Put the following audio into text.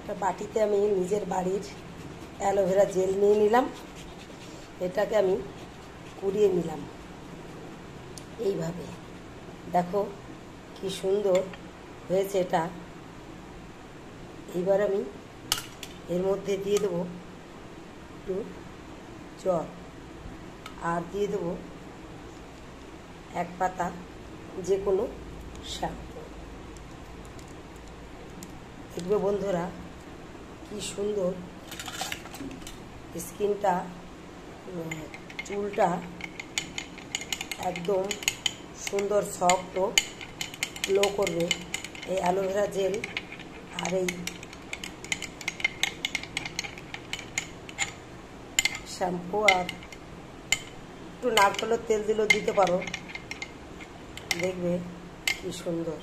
একটা বাটিতে আমি নিজের বাড়ির অ্যালোভেরা জেল নিয়ে নিলাম। এটাকে আমি কুড়িয়ে নিলাম এইভাবে। দেখো কি সুন্দর হয়েছে এটা। এইবার আমি এর মধ্যে দিয়ে দেবো একটু জল, আর দিয়ে দেবো এক পাতা যে কোনো শ্যাম্পু। দেখবে বন্ধুরা কি সুন্দর স্কিনটা, চুলটা একদম সুন্দর সফট ও গ্লো করবে এই অ্যালোভেরা জেল আর এই শ্যাম্পু। আর একটু নারকেলের তেল দিলেও দিতে পারো, দেখবে কি সুন্দর।